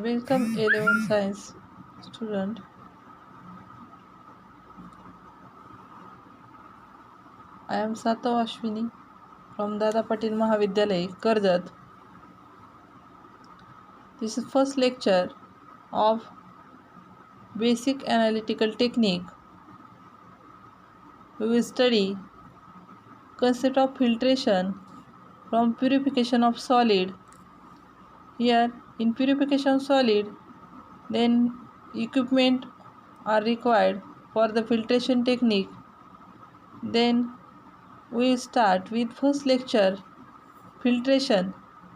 Welcome 11 science student. I am Satav Ashwini from Dada Patil Mahavidyalay, Karjat. This is first lecture of basic analytical technique. We will study concept of filtration from purification of solid. Here in purification of solid, then equipment are required for the filtration technique. Then we will start with first lecture filtration.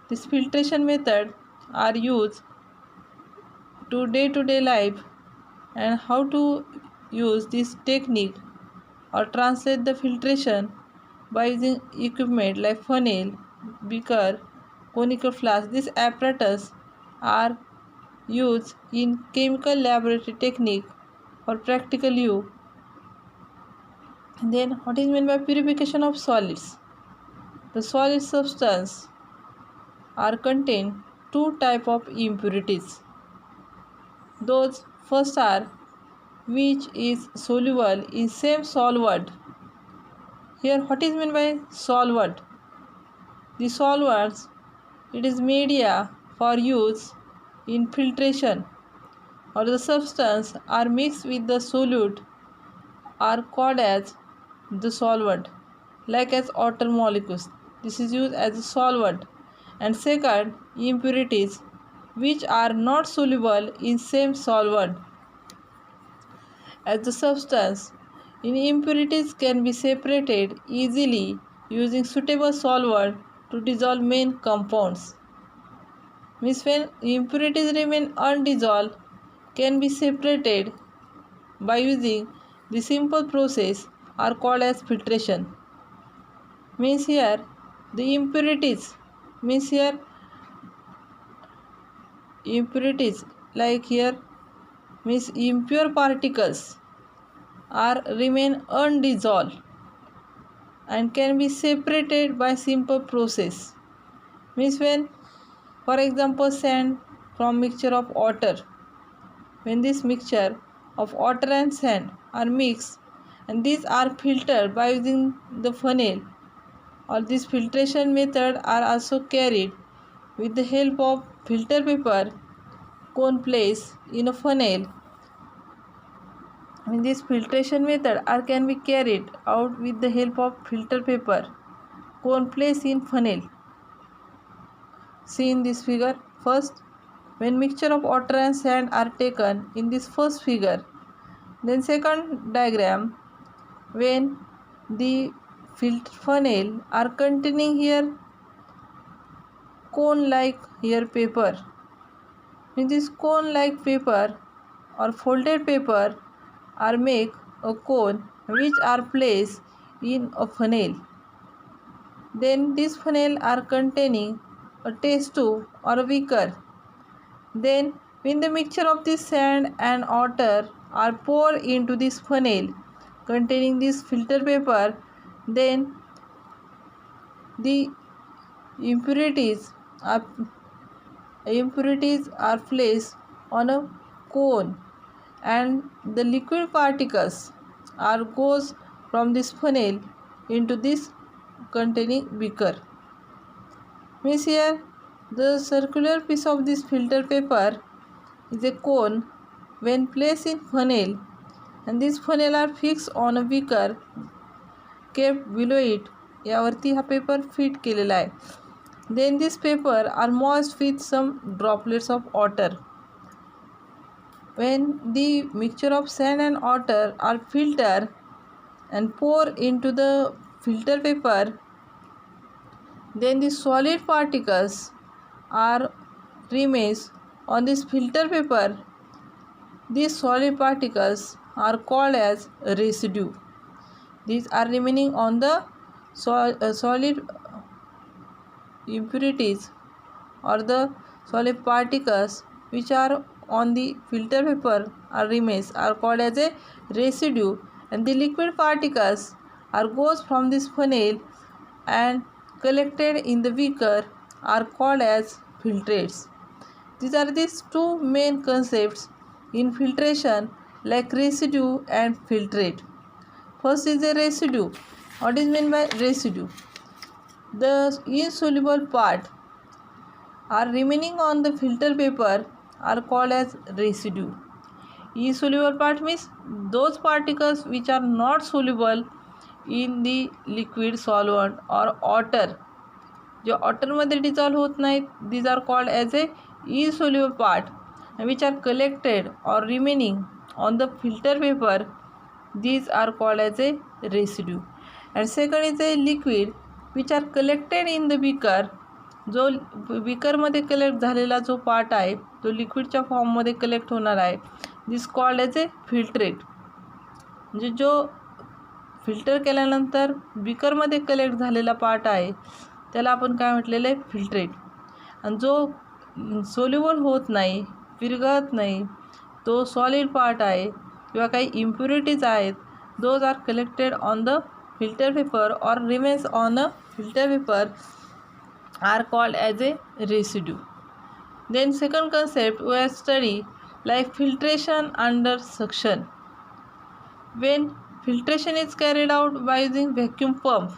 This filtration method are used to day life, and how to use this technique or translate the filtration by using equipment like funnel, beaker, conical flask. These apparatus are used in chemical laboratory technique for practical use. Then what is meant by purification of solids? The solid substance are contain two type of impurities. Those first are which is soluble in same solvent. Here what is meant by solvent? The solvents, it is media for use in filtration, or the substance are mixed with the solute are called as the solvent, like as water molecules. This is used as a solvent. And second, impurities which are not soluble in same solvent. As the substance in impurities can be separated easily using suitable solvent to dissolve main compounds. Means when impurities remain undissolved, can be separated by using the simple process are called as filtration. Means here the impurities, means here impurities like here means impure particles are remain undissolved and can be separated by simple process. Means when for example sand from mixture of water, when this mixture of water and sand are mixed and these are filtered by using the funnel, or this filtration method are also carried with the help of filter paper cone placed in a funnel. In this filtration method are can be carried out with the help of filter paper cone placed in funnel. See in this figure, first when mixture of water and sand are taken in this first figure, then second diagram when the filter funnel are containing here cone like here paper. In this cone like paper or folded paper are make a cone which are placed in a funnel. Then this funnel are containing a test tube or a beaker. Then when the mixture of this sand and water are poured into this funnel containing this filter paper, then the impurities are placed on a cone and the liquid particles are goes from this funnel into this containing beaker. Means here the circular piece of this filter paper is a cone when placed in funnel, and this funnel are fixed on a beaker kept below it. यावरती हा paper fit केलेला आहे. Then this paper are moist with some droplets of water. When the mixture of sand and water are filtered and poured into the filter paper, then the solid particles are remains on this filter paper. These solid particles are called as residue. These are remaining on the solid impurities or the solid particles which are on the filter paper are remains are called as a residue, and the liquid particles are goes from this funnel and collected in the beaker are called as filtrates. These are these two main concepts in filtration, like residue and filtrate. First is a residue. What is meant by residue? The insoluble part are remaining on the filter paper are called as residue. Insoluble part means those particles which are not soluble in the liquid, solvent or water. जो वॉटरमध्ये dissolve होत नाहीत, these are called as a insoluble part which are collected or remaining on the filter paper. These are called as a residue. And second is a liquid which are collected in the beaker. जो बीकरमध्ये collect झालेला जो part आहे तो लिक्विडच्या फॉर्ममध्ये collect होणार आहे, this called as a filtrate. म्हणजे जो फिल्टर केल्यानंतर बीकरमध्ये कलेक्ट झालेला पार्ट आहे त्याला आपण काय म्हटलेलं आहे, फिल्ट्रेट. आणि जो सोल्युबल होत नाही, विरघळत नाही, तो सॉलिड पार्ट आहे किंवा काही इम्प्युरिटीज आहेत, those are collected on the filter paper or remains on a filter paper are called as a residue. Then second concept we study like filtration under suction. When filtration is carried out by using vacuum pump,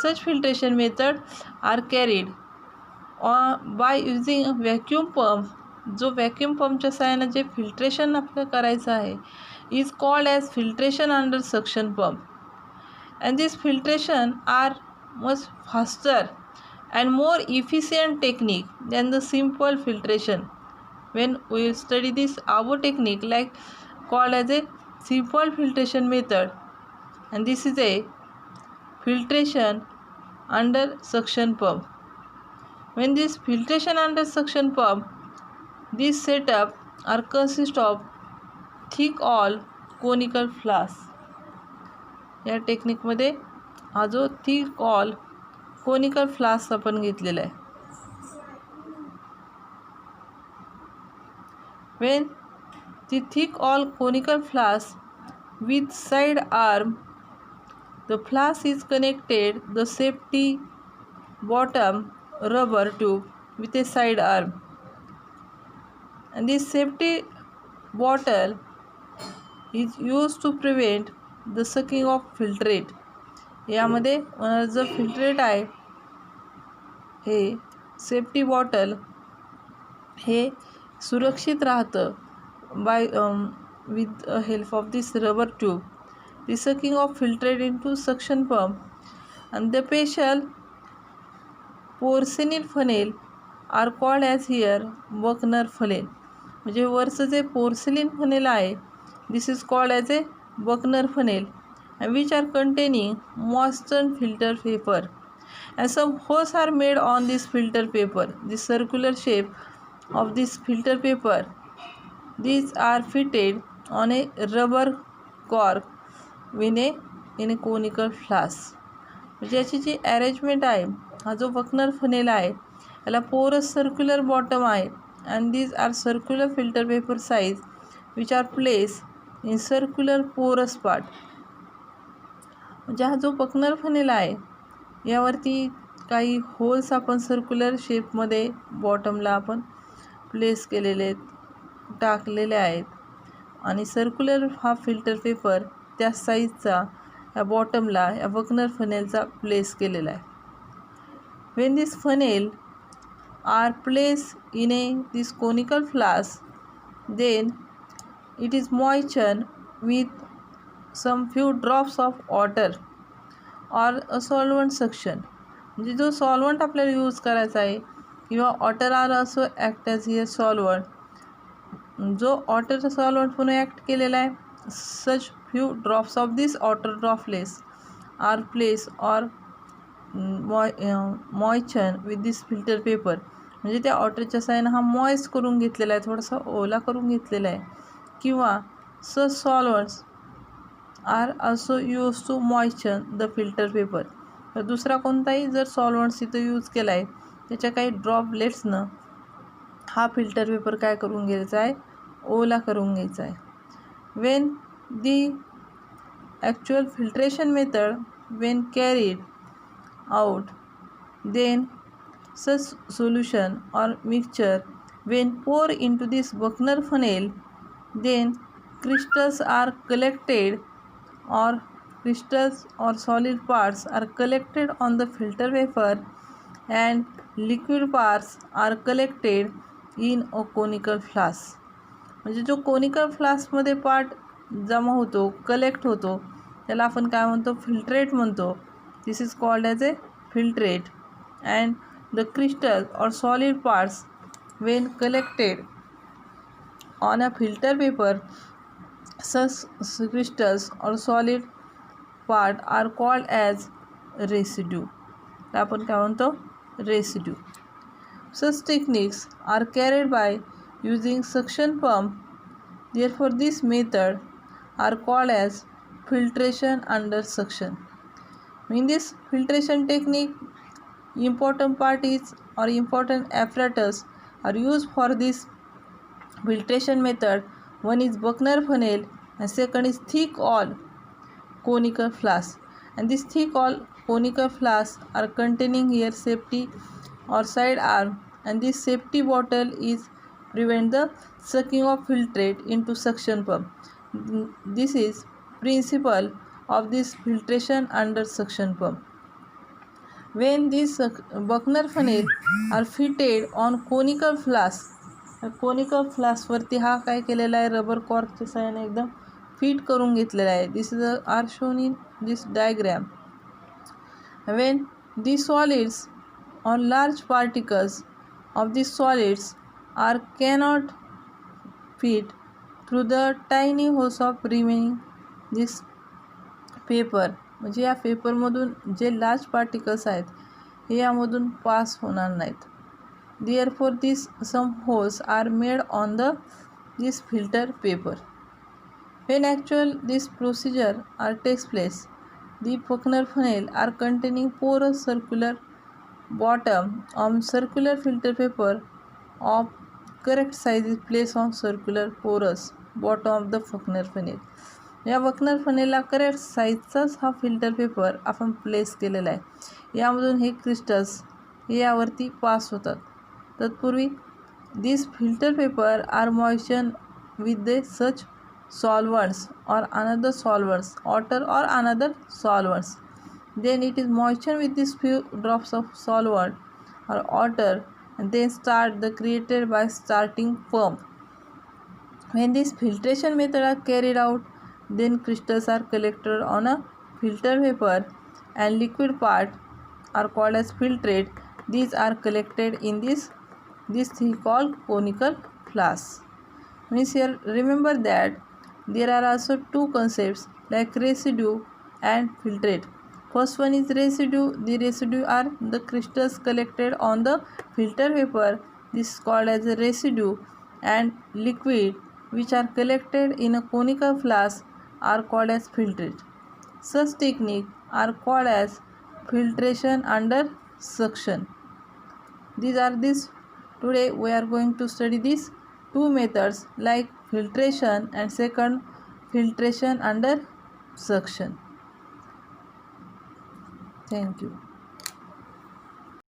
such filtration method are carried by using a vacuum pump. जो vacuum पंपच्या सहाय्याने जे filtration आपल्याला करायचं आहे is called as filtration under suction pump. And this filtration are much faster and more efficient technique than the simple filtration. When we study this our technique like called as a simple filtration method, and this is a filtration under suction pump. When this filtration under suction pump, this setup are consist of thick all conical flask. या टेक्निकमध्ये हा जो thick all conical flask आपण घेतलेला आहे. When the thick all conical flask with side arm, the flask is connected the safety bottom rubber tube with a side arm, and this safety bottle is used to prevent the sucking of filtrate. यामध्ये जो filtrate आहे हे safety bottle हे सुरक्षित राहतं by with help of this rubber tube. The sucking of filtrate into suction pump and the special porcelain funnel are called as here Buchner funnel. म्हणजे वरचं जे porcelain funnel आहे this is called as a Buchner funnel and which are containing moistened filter paper, and some holes are made on this filter paper. The circular shape of this filter paper, these are fitted on a rubber cork in a conical flask. म्हणजे याची जी arrangement आहे, हा जो Bucknor funnel आहे याला porous circular bottom आहे and these are circular filter paper size which are placed in circular porous part. म्हणजे हा जो बकनर फनेल आहे यावरती काही होल्स आपण सर्क्युलर शेपमध्ये बॉटमला आपण प्लेस केलेले आहेत, टाकलेले आहेत, आणि सर्क्युलर हा फिल्टर पेपर त्या साईजचा या बॉटमला या बकनर फनेलचा प्लेस केलेला आहे. When this funnel are placed in this conical flask, then it is moistened with some few drops of water or a solvent suction. म्हणजे जो सॉल्वंट आपल्याला यूज करायचा आहे किंवा वॉटर आर असो ॲक्ट ॲज हिअर सॉल्वंट, जो वॉटरचा solvent पुन्हा ॲक्ट केलेला आहे, such few drops of this water droplets are place or moisture with this filter paper. म्हणजे त्या वॉटरच्या साहाय्यानं हा मॉइस्ट करून घेतलेला आहे, थोडासा ओला करून घेतलेला आहे, किंवा such solvents are also use to moisture the filter paper. तर दुसरा कोणताही जर सॉल्वंट्स इथं यूज केला आहे त्याच्या काही ड्रॉपलेट्सनं हा फिल्टर पेपर काय करून घ्यायचा आहे, ओला करून घ्यायचा आहे. When the actual filtration method when carried out, then such solution or mixture when poured into this Buchner funnel, then crystals are collected or crystals or solid parts are collected on the filter paper and liquid parts are collected in a conical flask. म्हणजे जो conical फ्लास्कमध्ये part जमा होतो, collect होतो, त्याला आपण काय म्हणतो, filtrate म्हणतो. This is called as a filtrate. And the crystal or solid parts were collected on a filter paper, such crystals or solid part are called as residue. आपण काय म्हणतो, residue. Such techniques are carried by using suction pump. Therefore, this method are called as filtration under suction. In this filtration technique, important parties or important apparatus are used for this filtration method. One is Buchner funnel and second is thick wall conical flask. And this thick wall conical flasks are containing here safety or side arm, and this safety bottle is prevent the sucking of filtrate into suction pump. This is principle of this filtration under suction pump. When these Buchner funnel are fitted on conical flask, conical फ्लास्कवरती हा काय केलेला आहे, rubber कॉर्कच्या सहाय्याने एकदम fit करून घेतलेला आहे. This is are shown in this diagram. When the solids or large particles of the solids are cannot fit through the tiny holes of remaining this paper. म्हणजे या पेपरमधून जे लार्ज पार्टिकल्स आहेत हे यामधून पास होणार नाहीत. Therefore, some holes are made on this filter paper. When actual this procedure takes place, the Buchner funnel are containing porous circular bottom on circular filter paper of correct size is placed on circular porous bottom of the Buchner funnel. या Buchner funnelला correct साईजचाच हा filter paper आपण place केलेला आहे. यामधून हे crystals हे यावरती pass होतात. तत्पूर्वी this filter paper are moisture with the such solvents or another solvents, water or another solvents. Then it is moistened with these few drops of solvent or water, and then start the created by starting pump. When this filtration method are carried out, then crystals are collected on a filter paper and liquid part are called as filtrate. These are collected in this thing called conical flask. Means here remember that there are also two concepts like residue and filtrate. First one is residue. The residue are the crystals collected on the filter paper. This is called as a residue. And liquid which are collected in a conical flask are called as filtrate. Such technique are called as filtration under suction. Today we are going to study these two methods like filtration and second filtration under suction. Thank you.